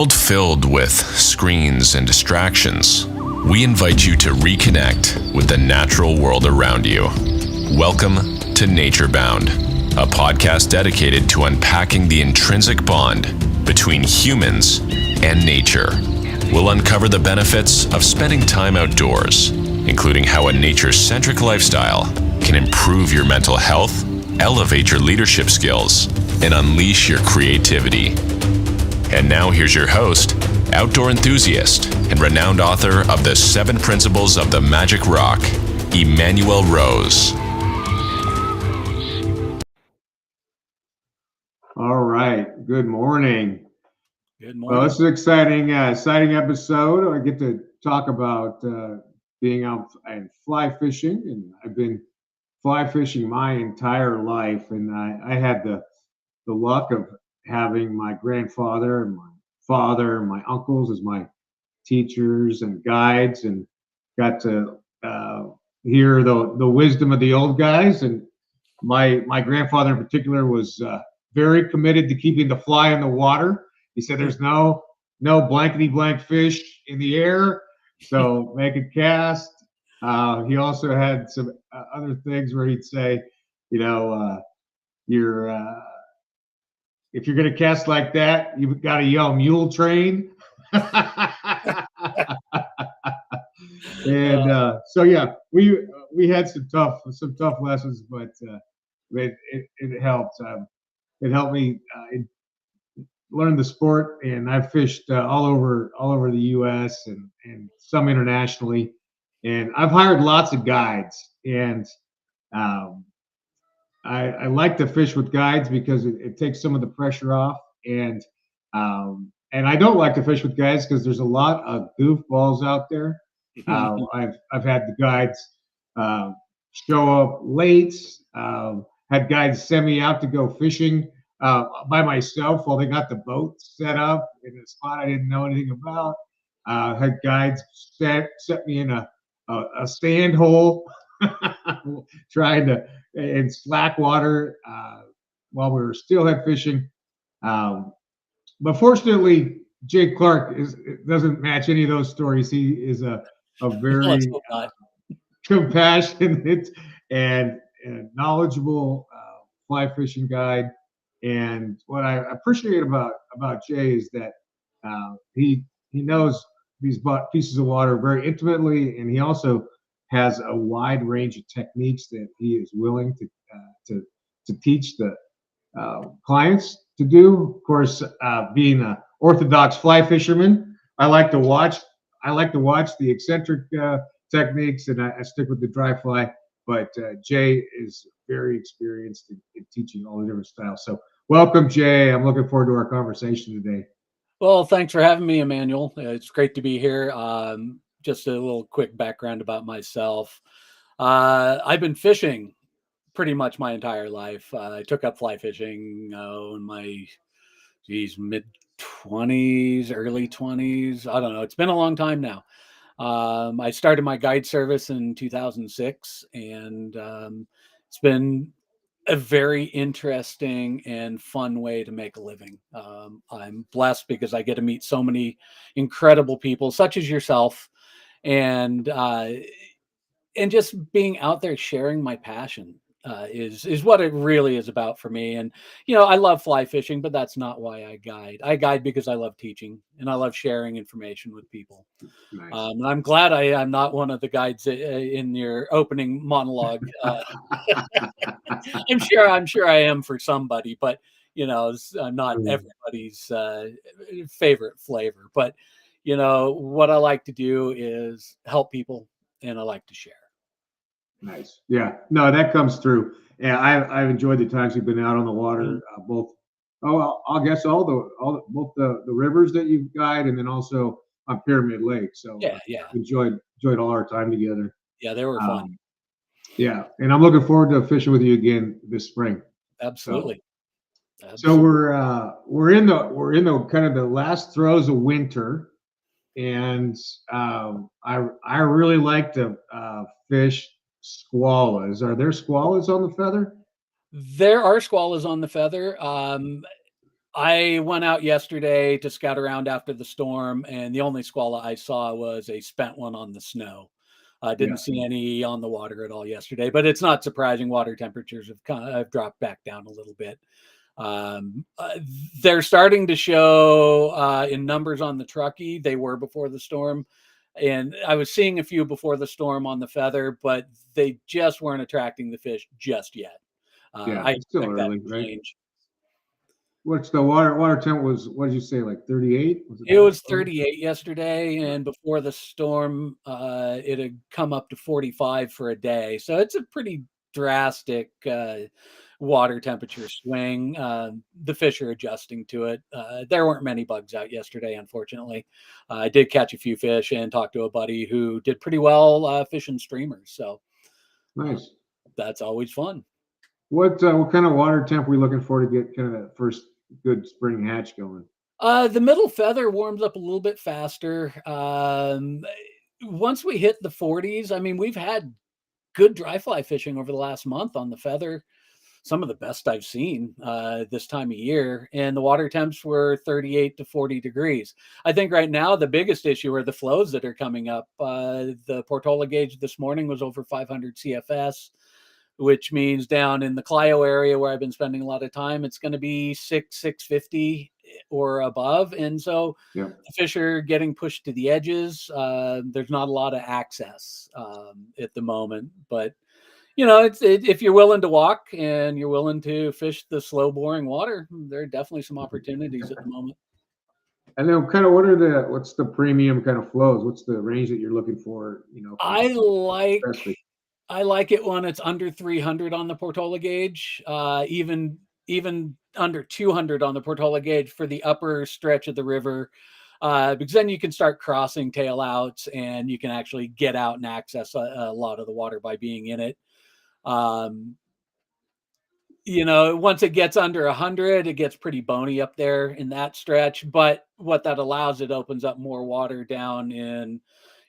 World filled with screens and distractions, we invite you to reconnect with the natural world around you. Welcome to Nature Bound, a podcast dedicated to unpacking the intrinsic bond between humans and nature. We'll uncover the benefits of spending time outdoors, including how a nature-centric lifestyle can improve your mental health, elevate your leadership skills, and unleash your creativity. And now here's your host, outdoor enthusiast, and renowned author of The 7 Principles of the Magic Rock, Emmanuel Rose. All right. Good morning. Good morning. Well, this is an exciting episode. I get to talk about being out and fly fishing, and I've been fly fishing my entire life, and I had the luck of having my grandfather and my father and my uncles as my teachers and guides, and got to hear the wisdom of the old guys. And my grandfather in particular was very committed to keeping the fly in the water. He said there's no blankety blank fish in the air, so make a cast. He also had some other things where he'd say, if you're going to cast like that, you've got to yell mule train. And so yeah, we had some tough lessons, but it helped. It helped me learn the sport, and I've fished all over the U.S. and some internationally, and I've hired lots of guides, and I like to fish with guides because it takes some of the pressure off, and I don't like to fish with guides because there's a lot of goofballs out there. I've had the guides show up late. Had guides send me out to go fishing by myself while they got the boat set up in a spot I didn't know anything about. Had guides set me in a sand hole trying to in slack water while we were steelhead fishing. But fortunately, Jake Clark doesn't match any of those stories. He is a very compassionate and knowledgeable fly fishing guide. And what I appreciate about Jay is that he knows these pieces of water very intimately, and he also has a wide range of techniques that he is willing to teach the clients to do. Of course, being an orthodox fly fisherman, I like to watch the eccentric techniques, and I stick with the dry fly. But Jay is very experienced in teaching all the different styles. So welcome, Jay. I'm looking forward to our conversation today. Well, thanks for having me, Emmanuel. It's great to be here. Just a little quick background about myself. I've been fishing pretty much my entire life. I took up fly fishing in my mid-20s, early 20s. I don't know. It's been a long time now. I started my guide service in 2006, and it's been a very interesting and fun way to make a living. I'm blessed because I get to meet so many incredible people, such as yourself, and just being out there sharing my passion is what it really is about for me. And I love fly fishing, but that's not why I guide. I guide because I love teaching and I love sharing information with people. Nice. And I'm glad I'm not one of the guides in your opening monologue. I'm sure I am for somebody, but it's not everybody's favorite flavor. But what I like to do is help people, and I like to share. Nice. Yeah. No, that comes through. Yeah, I've enjoyed the times you've been out on the water, both. Oh, I guess both the rivers that you guide, and then also on Pyramid Lake. So yeah. Enjoyed all our time together. Yeah, they were fun. Yeah, and I'm looking forward to fishing with you again this spring. Absolutely. So we're in the kind of the last throes of winter, and I really like to fish squallas. Are there squallas on the Feather? There are squallas on the Feather. I went out yesterday to scout around after the storm, and the only squala I saw was a spent one on the snow. I didn't Yeah. see any on the water at all yesterday, but it's not surprising. Water temperatures have dropped back down a little bit. Um, uh, they're starting to show in numbers on the Truckee. They were before the storm, and I was seeing a few before the storm on the Feather, but they just weren't attracting the fish just yet. Yeah, I it's still expect that early, to right? change. What's the water temp was? What did you say? Like 38? Was it It that was low? 38 yesterday, Yeah. and before the storm, it had come up to 45 for a day. So it's a pretty drastic water temperature swing. The fish are adjusting to it. There weren't many bugs out yesterday, unfortunately. I did catch a few fish and talked to a buddy who did pretty well fishing streamers. So uh, Nice. that's always fun. What kind of water temp are we looking for to get kind of that first good spring hatch going? The middle feather warms up a little bit faster. Once we hit the 40s, I mean, we've had good dry fly fishing over the last month on the feather. Some of the best I've seen this time of year, and the water temps were 38 to 40 degrees. I think right now the biggest issue are the flows that are coming up. The Portola gauge this morning was over 500 CFS, which means down in the Clio area where I've been spending a lot of time, it's going to be 650 or above. And so Yeah, the fish are getting pushed to the edges. There's not a lot of access at the moment, but if you're willing to walk and you're willing to fish the slow boring water, there are definitely some opportunities at the moment. and then kind of what's the premium kind of flows? What's the range that you're looking for? For I like especially. I like it when it's under 300 on the Portola gauge, even under 200 on the Portola gauge for the upper stretch of the river, because then you can start crossing tail outs and you can actually get out and access a lot of the water by being in it. Um, once it gets under 100, it gets pretty bony up there in that stretch. But what that allows, it opens up more water down in,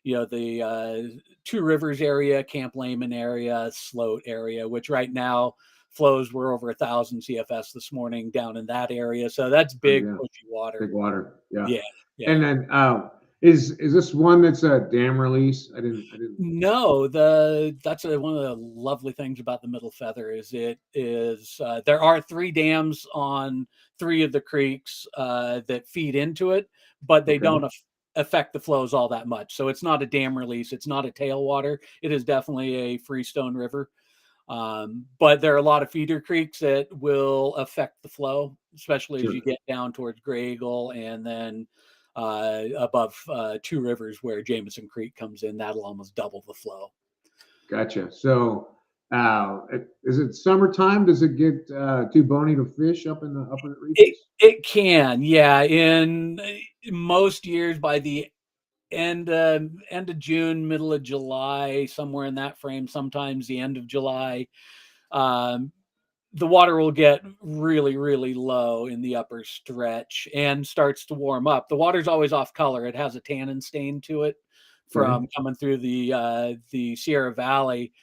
the Two Rivers area, Camp Lehman area, Sloat area, which right now flows were over 1,000 CFS this morning down in that area. So that's Oh, big, yeah, pushy water. big water. Yeah. Yeah. Yeah. And then is this one that's a dam release? I didn't. No, that's one of the lovely things about the Middle Feather is it is there are 3 dams on 3 of the creeks that feed into it, but they Okay. don't affect the flows all that much. So it's not a dam release, it's not a tailwater. It is definitely a freestone river. But there are a lot of feeder creeks that will affect the flow, especially as Sure. you get down towards Gray Eagle and then above Two Rivers where Jameson Creek comes in. That'll almost double the flow. Gotcha. So, is it summertime? Does it get too bony to fish up in the upper reaches? It can, yeah. In most years, by the end of June, middle of July, somewhere in that frame, sometimes the end of July, um, the water will get really, really low in the upper stretch and starts to warm up. The water's always off color. It has a tannin stain to it from coming through the Sierra Valley.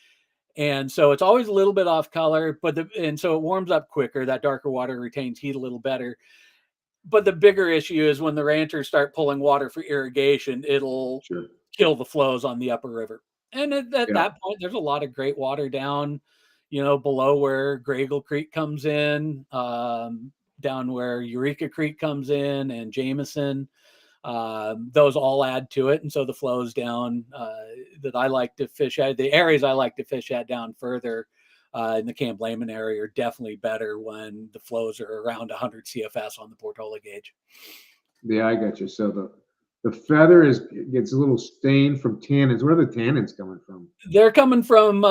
And so it's always a little bit off color, and so it warms up quicker. That darker water retains heat a little better. But the bigger issue is when the ranchers start pulling water for irrigation, it'll Sure. kill the flows on the upper river. And at Yeah. that point, there's a lot of great water down, below where Gray Eagle Creek comes in, down where Eureka Creek comes in and Jameson. Those all add to it. And so the flows down that I like to fish at, the areas I like to fish at down further in the Camp Lehman area are definitely better when the flows are around 100 CFS on the Portola gauge. Yeah, I got you. So the feather gets a little stained from tannins. Where are the tannins coming from? They're coming from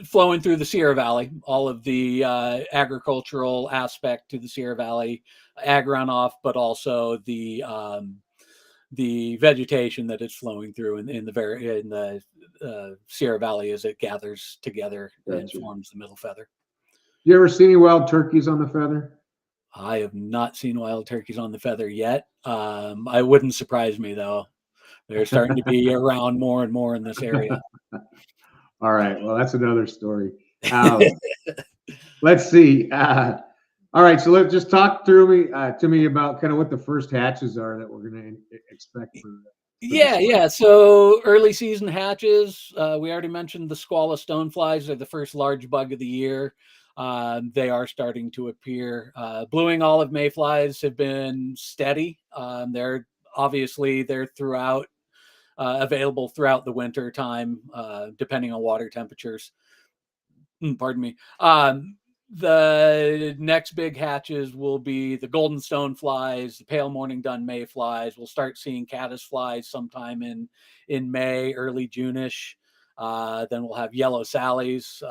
flowing through the Sierra Valley. All of the agricultural aspect to the Sierra Valley ag runoff, but also the vegetation that it's flowing through in the Sierra Valley as it gathers together and Gotcha. forms the Middle Feather. You ever see any wild turkeys on the feather? I have not seen wild turkeys on the feather yet. I wouldn't surprise me though. They're starting to be around more and more in this area. All right. Well, that's another story. Let's see. All right, so let's just talk through to me about kind of what the first hatches are that we're going to expect for Yeah. So early season hatches, we already mentioned the squala stoneflies are the first large bug of the year. They are starting to appear. Blue-wing olive mayflies have been steady. They're throughout available throughout the winter time, depending on water temperatures. Pardon me. The next big hatches will be the golden stoneflies, the pale morning dun mayflies. We'll start seeing caddisflies sometime in May, early June-ish. Then we'll have yellow sallies,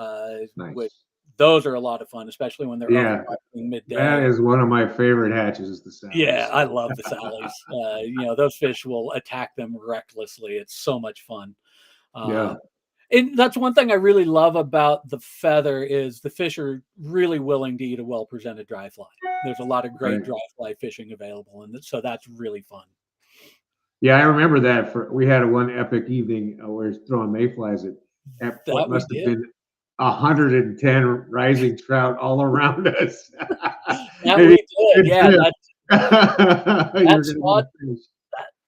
nice. which those are a lot of fun, especially when they're midday. That is one of my favorite hatches, is the sallies. Yeah, I love the sallies. Those fish will attack them recklessly. It's so much fun. Yeah. And that's one thing I really love about the feather is the fish are really willing to eat a well-presented dry fly. There's a lot of great dry fly fishing available, and so that's really fun. Yeah, I remember that. We had one epic evening where we were throwing mayflies at what must have been 110 rising trout all around us. That we did, yeah.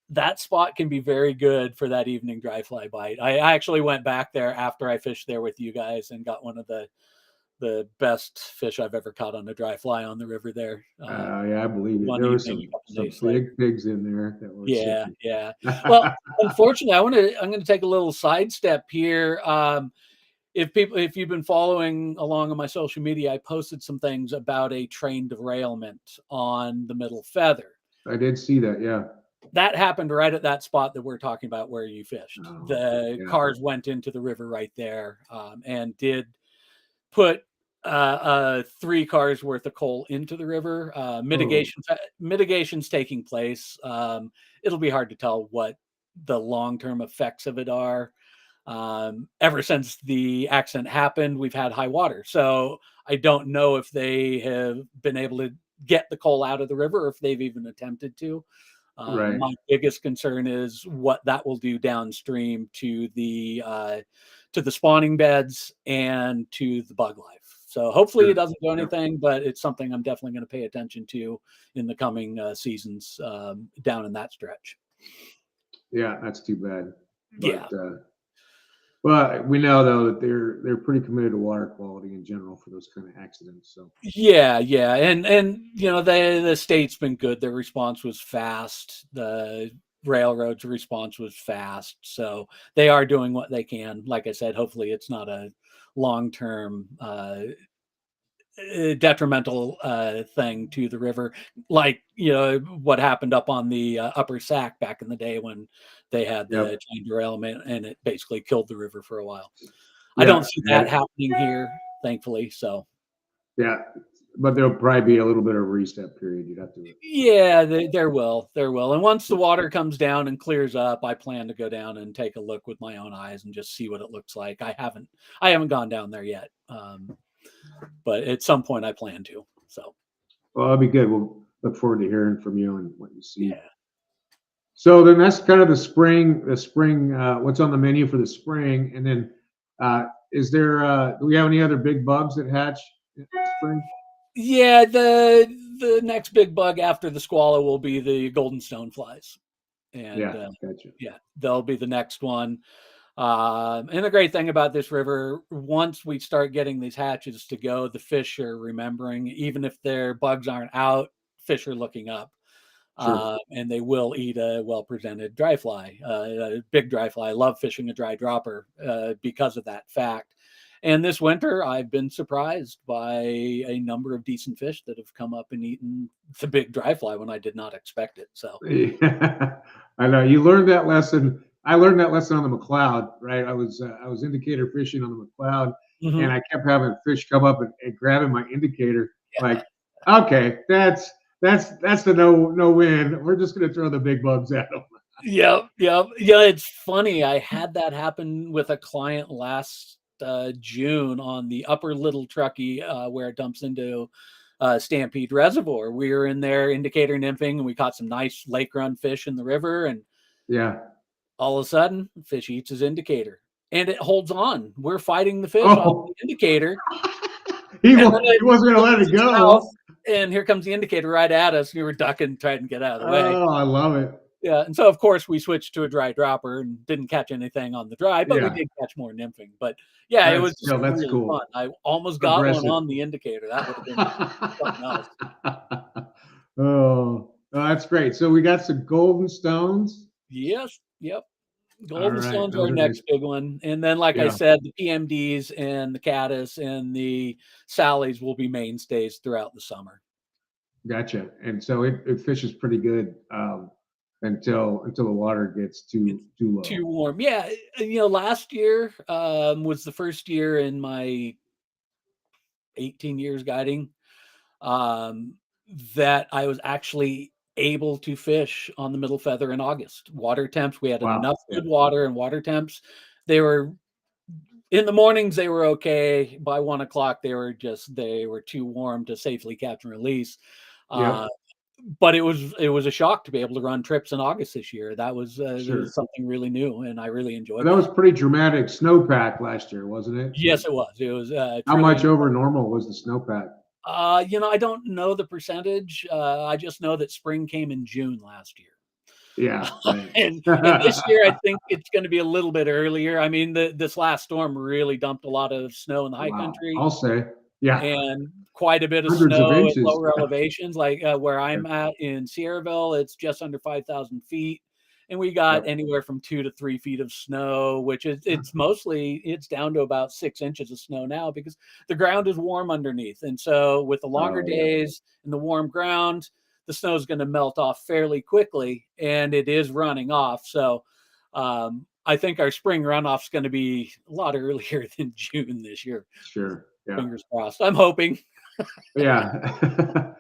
That spot can be very good for that evening dry fly bite. I actually went back there after I fished there with you guys and got one of the best fish I've ever caught on a dry fly on the river there. Yeah, I believe it. There were some big pigs in there. That were yeah. Well, unfortunately, I'm going to take a little sidestep here. If you've been following along on my social media, I posted some things about a train derailment on the middle feather. I did see that. Yeah. That happened right at that spot that we're talking about where you fished. Cars went into the river right there, and did put 3 cars worth of coal into the river. Mitigation's taking place. It'll be hard to tell what the long-term effects of it are. Ever since the accident happened, we've had high water. So I don't know if they have been able to get the coal out of the river or if they've even attempted to. My biggest concern is what that will do downstream to the spawning beds and to the bug life. So hopefully it doesn't do anything, but it's something I'm definitely going to pay attention to in the coming seasons down in that stretch. Yeah, that's too bad. But, well, we know though that they're pretty committed to water quality in general for those kind of accidents. So yeah, and the state's been good. Their response was fast. The railroad's response was fast. So they are doing what they can. Like I said, hopefully it's not a long-term detrimental thing to the river, like what happened up on the upper Sac back in the day when they had the train derailment and it basically killed the river for a while. I don't see that happening here, thankfully. So but there'll probably be a little bit of a reset period. You'd have to. Yeah, there will. And once the water comes down and clears up, I plan to go down and take a look with my own eyes and just see what it looks like. I haven't gone down there yet. But at some point I plan to. So, well, that'll be good. We'll look forward to hearing from you and what you see. Yeah. So then that's kind of the spring. What's on the menu for the spring, and then is there? Do we have any other big bugs that hatch in the spring? Yeah, the next big bug after the squala will be the golden stoneflies, and gotcha. They'll be the next one. And the great thing about this river, once we start getting these hatches to go, the fish are remembering, even if their bugs aren't out, fish are looking up. Sure. And they will eat a well-presented dry fly, a big dry fly. I love fishing a dry dropper because of that fact. And this winter, I've been surprised by a number of decent fish that have come up and eaten the big dry fly when I did not expect it. So I know you learned that lesson. I learned that lesson on the McLeod, right? I was indicator fishing on the McLeod, and I kept having fish come up and grabbing my indicator. Like, okay, that's the no win. We're just gonna throw the big bugs at them. Yeah. It's funny. I had that happen with a client last June on the upper Little Truckee where it dumps into Stampede Reservoir. We were in there indicator nymphing, and we caught some nice lake run fish in the river, and all of a sudden, fish eats his indicator, and it holds on. We're fighting the fish on the indicator. He wasn't going to let it go. and here comes the indicator right at us. We were ducking, trying to get out of the way. Oh, I love it. Yeah, and so of course we switched to a dry dropper and didn't catch anything on the dry, but we Yeah. did catch more nymphing. But yeah, it was just That's really cool. fun. I almost got one Aggressive. on the indicator. That would have been something else. Oh, that's great. So we got some golden stones. Yes, yep. Golden right, stones are those our are next big one. And then, like I Yeah. said, the PMDs and the caddis and the Sallies will be mainstays throughout the summer. Gotcha. And so it fishes pretty good until the water gets too low. Too warm. Yeah. Last year was the first year in my 18 years guiding that I was actually able to fish on the middle feather in August. Water temps, we had Wow. enough Yeah. good water and water temps. They were in the mornings, they were okay. By 1 o'clock, they were too warm to safely catch and release. Yep. But it was a shock to be able to run trips in August this year. That was Sure. something really new, and I really enjoyed That was pretty dramatic snowpack last year, wasn't it? Yes, it was. It was How much over normal was the snowpack? I don't know the percentage. I just know that spring came in June last year. Yeah. Right. And this year, I think it's going to be a little bit earlier. I mean, this last storm really dumped a lot of snow in the high Wow. country. I'll say. Yeah. And quite a bit of Hundreds of snow at inches. lower elevations, like where I'm at in Sierraville, it's just under 5,000 feet. And we got anywhere from 2 to 3 feet of snow, which is it's down to about 6 inches of snow now because the ground is warm underneath. And so with the longer days and the warm ground, the snow is going to melt off fairly quickly, and it is running off. So I think our spring runoff is going to be a lot earlier than June this year. Sure. Yeah. Fingers crossed. I'm hoping. Yeah.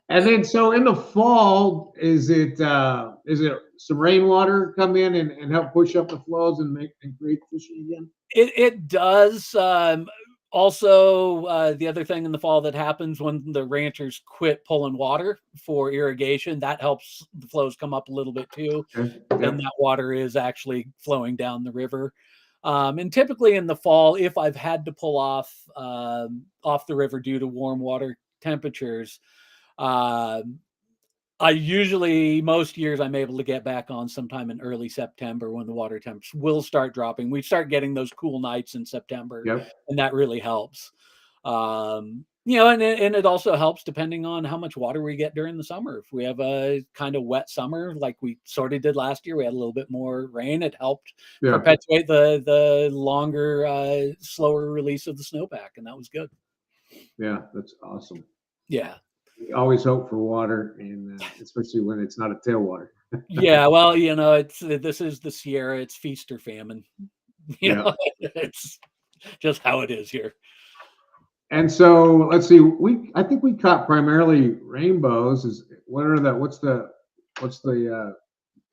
And then, so in the fall, is it some rainwater come in and help push up the flows and create fishing again? It does. Also, the other thing in the fall that happens when the ranchers quit pulling water for irrigation, that helps the flows come up a little bit too. Okay. And Yep. that water is actually flowing down the river. And typically in the fall, if I've had to pull off the river due to warm water temperatures, most years I'm able to get back on sometime in early September when the water temps will start dropping. We start getting those cool nights in September, Yep. and that really helps. And it also helps depending on how much water we get during the summer. If we have a kind of wet summer like we sort of did last year, we had a little bit more rain. It helped Yeah. perpetuate the longer, slower release of the snowpack, and that was good. Yeah. That's awesome. Yeah. We always hope for water, and especially when it's not a tailwater. Yeah, well, this is the Sierra. It's feast or famine. It's just how it is here. And so let's see. I think we caught primarily rainbows. What's the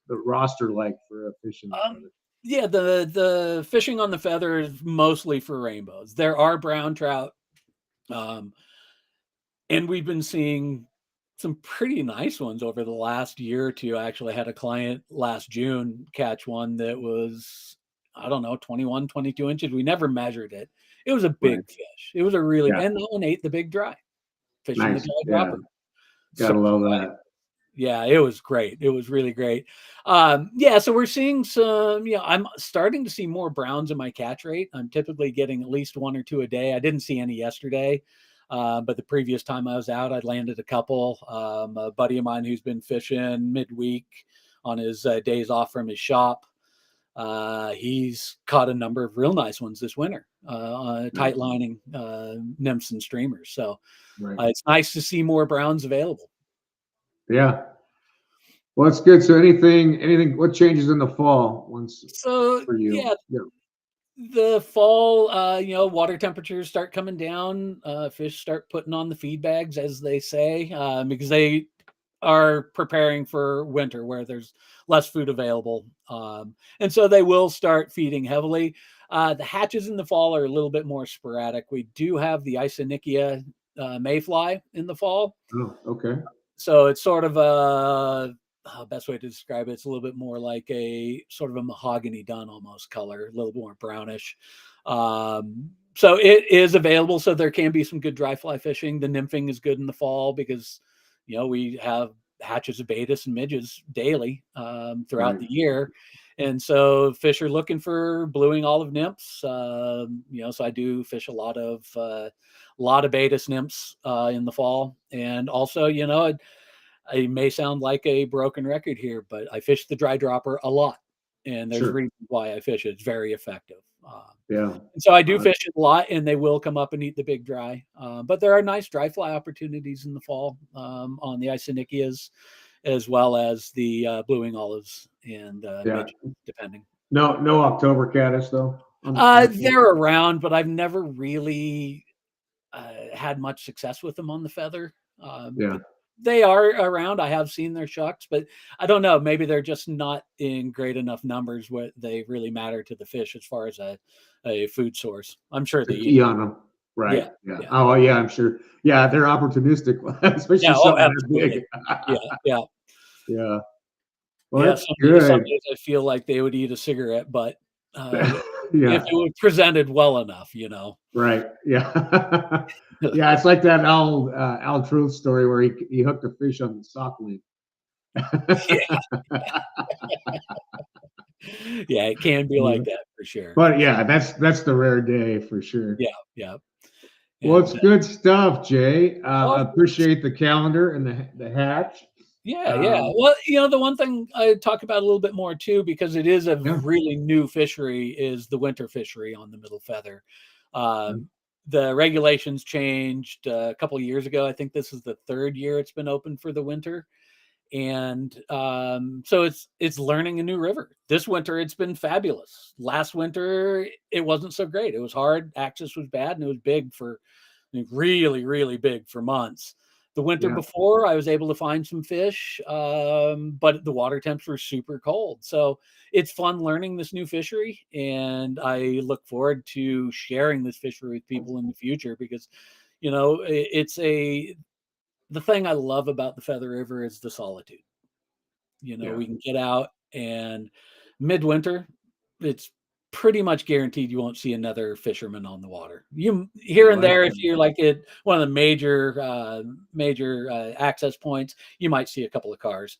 roster like for fishing? Yeah, the fishing on the feather is mostly for rainbows. There are brown trout, and we've been seeing some pretty nice ones over the last year or two. I actually had a client last June catch one that was, I don't know, 21, 22 inches. We never measured it. It was a big fish. It was a really, and that one ate the big dry. Fishing Nice. the dry dropper. Gotta love that. Yeah, it was great. It was really great. So we're seeing some, I'm starting to see more browns in my catch rate. I'm typically getting at least 1 or 2 a day. I didn't see any yesterday. But the previous time I was out, I'd landed a couple. A buddy of mine who's been fishing midweek on his days off from his shop, he's caught a number of real nice ones this winter, tight lining nymphs and streamers. So it's nice to see more browns available. Yeah. Well, that's good. So anything, what changes in the fall for you? Yeah. The fall, water temperatures start coming down. Fish start putting on the feed bags, as they say, because they are preparing for winter where there's less food available. And so they will start feeding heavily. The hatches in the fall are a little bit more sporadic. We do have the Isonychia mayfly in the fall. Oh, okay. So it's sort of a best way to describe it, it's a little bit more like a sort of a mahogany dun almost color, a little more brownish. So it is available. So there can be some good dry fly fishing. The nymphing is good in the fall because, we have hatches of Baetis and midges daily throughout the year. And so fish are looking for blueing olive nymphs. So I do fish a lot of Baetis nymphs in the fall. And also, I may sound like a broken record here, but I fish the dry dropper a lot. And there's a reason why I fish it. It's very effective. And so I do fish it a lot, and they will come up and eat the big dry. But there are nice dry fly opportunities in the fall on the Isonychias, as well as the blueing olives and midges, depending. No October caddis though. They're around, but I've never really had much success with them on the feather. But they are around. I have seen their shucks, but I don't know. Maybe they're just not in great enough numbers where they really matter to the fish as far as a food source. I'm sure they eat on them. Right. Yeah. Oh, yeah, I'm sure. Yeah, they're opportunistic, especially something that big. Yeah. Well, that's good. Some days I feel like they would eat a cigarette, but if it was presented well enough, Right. Yeah. Yeah, it's like that Al Truth story where he hooked a fish on the sock link. Yeah, it can be like that for sure. But yeah, that's the rare day for sure. Yeah. Well, it's good stuff, Jay. I appreciate the calendar and the hatch. Yeah. Well, the one thing I talk about a little bit more too, because it is a really new fishery, is the winter fishery on the middle feather. The regulations changed a couple of years ago. I think this is the third year it's been open for the winter. And so it's learning a new river. This winter, it's been fabulous. Last winter, it wasn't so great. It was hard. Access was bad, and it was big for really, really big for months. The winter before, I was able to find some fish, but the water temps were super cold. So it's fun learning this new fishery, and I look forward to sharing this fishery with people in the future because, the thing I love about the Feather River is the solitude. We can get out, and midwinter, it's pretty much guaranteed you won't see another fisherman on the water. You here and there, if you're like at one of the major access points, you might see a couple of cars,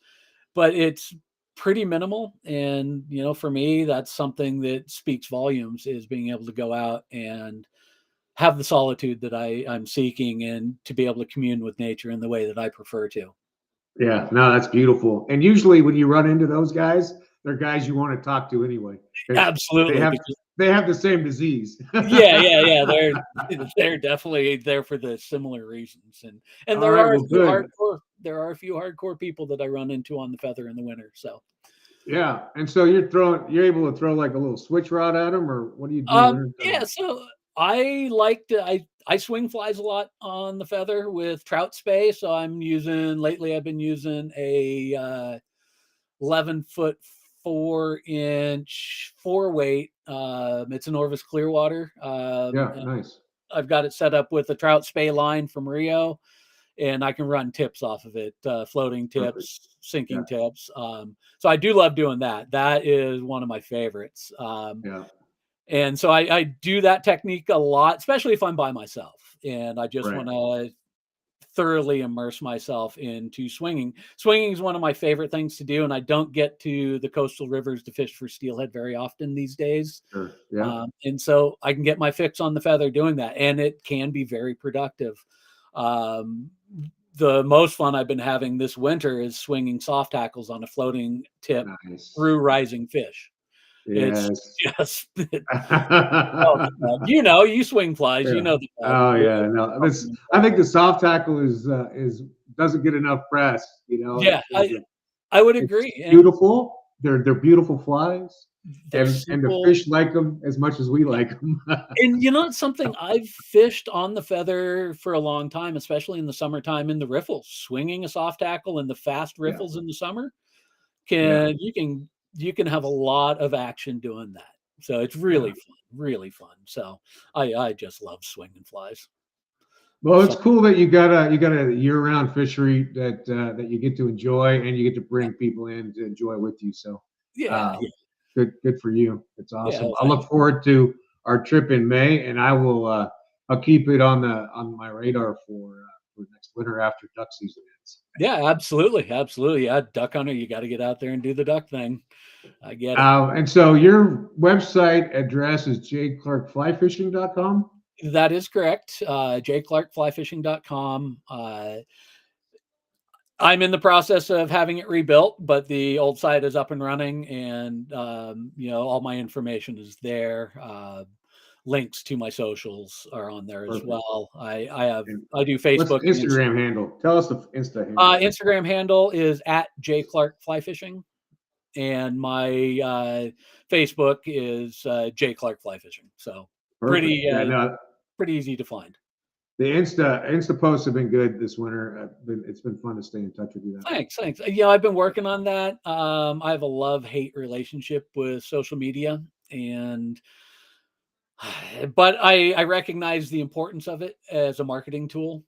but it's pretty minimal. And for me, that's something that speaks volumes, is being able to go out and have the solitude that I'm seeking, and to be able to commune with nature in the way that I prefer to. Yeah, no, that's beautiful. And usually when you run into those guys, they're guys you want to talk to anyway. Absolutely. They have the same disease. Yeah. They're definitely there for the similar reasons. And there are a few hardcore people that I run into on the feather in the winter. So yeah. And so you're able to throw like a little switch rod at them, or what do you do? Yeah, so I swing flies a lot on the feather with trout spay. So I've been using a 11-foot 4-inch 4-weight. It's an Orvis Clearwater. Nice. I've got it set up with a trout spay line from Rio, and I can run tips off of it, floating tips, sinking tips. So I do love doing that. That is one of my favorites. And so I do that technique a lot, especially if I'm by myself and I just want to thoroughly immerse myself into swinging. Swinging is one of my favorite things to do, and I don't get to the coastal rivers to fish for steelhead very often these days. And so I can get my fix on the feather doing that, and it can be very productive. The most fun I've been having this winter is swinging soft tackles on a floating tip through rising fish. Yes. It's just, you swing flies, Oh yeah, no. I think the soft tackle is doesn't get enough press. Yeah, I would agree. It's beautiful. They're beautiful flies, and the fish like them as much as we like them. And it's something I've fished on the feather for a long time, especially in the summertime in the riffles. Swinging a soft tackle in the fast riffles in the summer you can have a lot of action doing that. So it's really fun, really fun. So I just love swinging flies. Well, it's cool that you got a year-round fishery that you get to enjoy, and you get to bring people in to enjoy with you. So, Yeah, uh, good for you. It's yeah. awesome. Well, I look forward to our trip in May, and I'll keep it on my radar for next winter after duck season ends. yeah, absolutely. Yeah, duck hunter, you got to get out there and do the duck thing. I get it. And so your website address is jclarkflyfishing.com? That is correct. jclarkflyfishing.com. I'm in the process of having it rebuilt, but the old site is up and running, and all my information is there. Links to my socials are on there as well. I do Facebook. What's the Instagram handle? Tell us the Insta handle. Instagram handle is at jclarkflyfishing, and my Facebook is jclarkflyfishing. So pretty easy to find. The Insta posts have been good this winter. It's been fun to stay in touch with you. Thanks. Yeah, I've been working on that. I have a love-hate relationship with social media, but I recognize the importance of it as a marketing tool.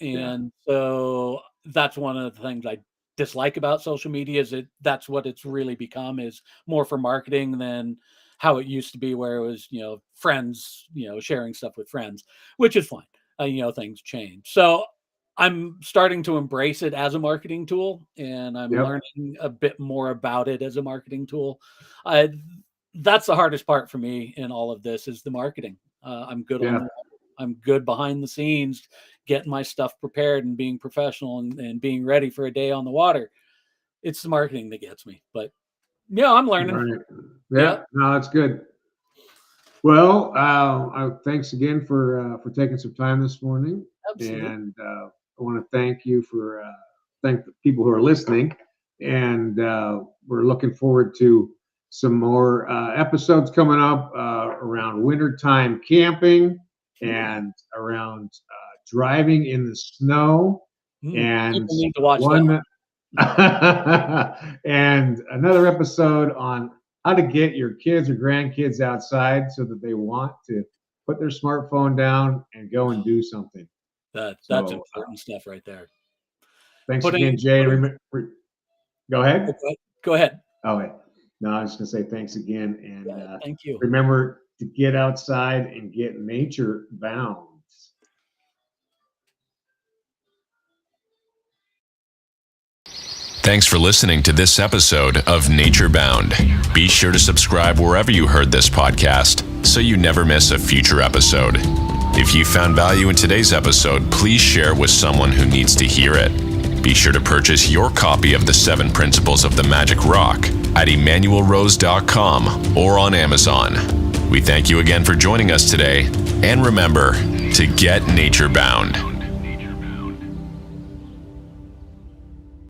And so that's one of the things I dislike about social media is that's what it's really become, is more for marketing than how it used to be, where it was, friends, sharing stuff with friends, which is fine. Things change. So I'm starting to embrace it as a marketing tool, and I'm learning a bit more about it as a marketing tool. That's the hardest part for me in all of this, is the marketing. I'm good I'm good behind the scenes, getting my stuff prepared and being professional and being ready for a day on the water. It's the marketing that gets me, but I'm learning. Right. Yeah, no, that's good. Well, thanks again for taking some time this morning. Absolutely. And I want to thank you thank the people who are listening. And we're looking forward to some more episodes coming up around wintertime camping and around driving in the snow. And people need to watch that. And another episode on how to get your kids or grandkids outside so that they want to put their smartphone down and go and do something. That's important stuff right there. Thanks again, Jay. Go ahead. Go ahead. Oh, wait. No, I was just going to say thanks again. And thank you. Remember to get outside and get nature bound. Thanks for listening to this episode of Nature Bound. Be sure to subscribe wherever you heard this podcast so you never miss a future episode. If you found value in today's episode, please share it with someone who needs to hear it. Be sure to purchase your copy of The 7 Principles of the Magic Rock at emmanuelrose.com or on Amazon. We thank you again for joining us today, and remember to get nature bound.